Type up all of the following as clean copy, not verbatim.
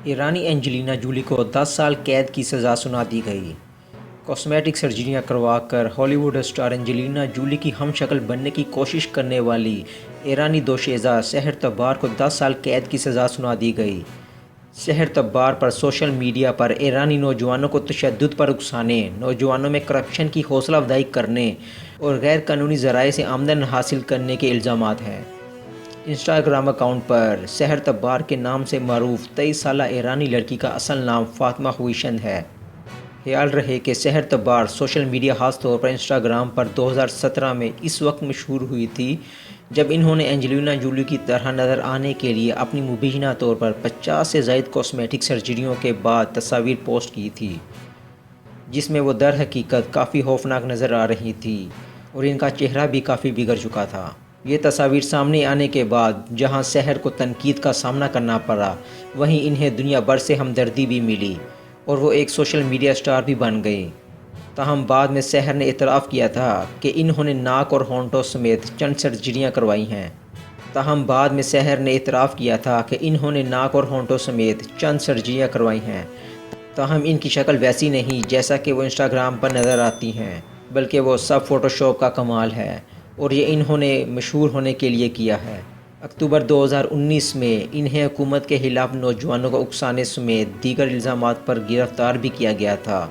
ایرانی Angelina Jolie کو 10 سال قید کی سزا سنا دی گئی۔ کاسمیٹک سرجریاں کروا کر ہالی ووڈ اسٹار اینجلینا جولی کی ہم شکل بننے کی کوشش کرنے والی ایرانی دوشیزہ سحر تبار کو 10 سال قید کی سزا سنا دی گئی۔ سحر تبار پر سوشل میڈیا پر ایرانی نوجوانوں کو تشدد پر اکسانے، نوجوانوں میں کرپشن کی حوصلہ افزائی کرنے اور غیر قانونی ذرائع سے آمدن حاصل کرنے کے الزامات ہیں۔ انسٹاگرام اکاؤنٹ پر سحر تبار کے نام سے معروف 23 سالہ ایرانی لڑکی کا اصل نام فاطمہ خویشند ہے۔ خیال رہے کہ سحر تبار سوشل میڈیا خاص طور پر انسٹاگرام پر 2017 میں اس وقت مشہور ہوئی تھی جب انہوں نے اینجلینا جولی کی طرح نظر آنے کے لیے اپنی مبینہ طور پر 50 سے زائد کاسمیٹک سرجریوں کے بعد تصاویر پوسٹ کی تھی، جس میں وہ در حقیقت کافی خوفناک نظر آ رہی تھی اور ان کا چہرہ بھی کافی بگڑ چکا تھا۔ یہ تصاویر سامنے آنے کے بعد جہاں سحر کو تنقید کا سامنا کرنا پڑا، وہیں انہیں دنیا بھر سے ہمدردی بھی ملی اور وہ ایک سوشل میڈیا اسٹار بھی بن گئی۔ تاہم بعد میں سحر نے اعتراف کیا تھا کہ انہوں نے ناک اور ہونٹوں سمیت چند سرجریاں کروائی ہیں۔ تاہم ان کی شکل ویسی نہیں جیسا کہ وہ انسٹاگرام پر نظر آتی ہیں، بلکہ وہ سب فوٹو شاپ کا کمال ہے اور یہ انہوں نے مشہور ہونے کے لیے کیا ہے۔ اکتوبر 2019 میں انہیں حکومت کے خلاف نوجوانوں کو اکسانے سمیت دیگر الزامات پر گرفتار بھی کیا گیا تھا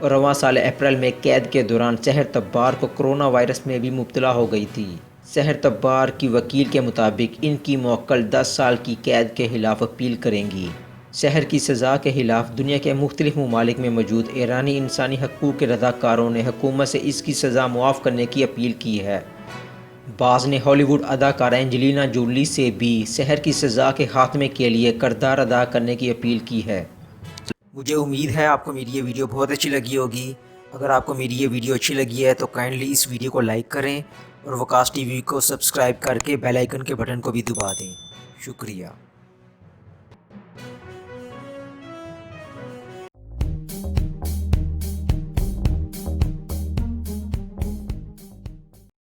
اور رواں سال اپریل میں قید کے دوران سحر تبار کو کرونا وائرس میں بھی مبتلا ہو گئی تھی۔ سحر تبار کی وکیل کے مطابق ان کی موکل 10 سال کی قید کے خلاف اپیل کریں گی۔ سحر کی سزا کے خلاف دنیا کے مختلف ممالک میں موجود ایرانی انسانی حقوق کے رضاکاروں نے حکومت سے اس کی سزا معاف کرنے کی اپیل کی ہے۔ بعض نے ہالی ووڈ اداکارہ اینجلینا جولی سے بھی سحر کی سزا کے خاتمے کے لیے کردار ادا کرنے کی اپیل کی ہے۔ مجھے امید ہے آپ کو میری یہ ویڈیو بہت اچھی لگی ہوگی۔ اگر آپ کو میری یہ ویڈیو اچھی لگی ہے تو کائنڈلی اس ویڈیو کو لائک کریں اور وکاس ٹی وی کو سبسکرائب کر کے بیل آئیکن کے بٹن کو بھی دبا دیں۔ شکریہ۔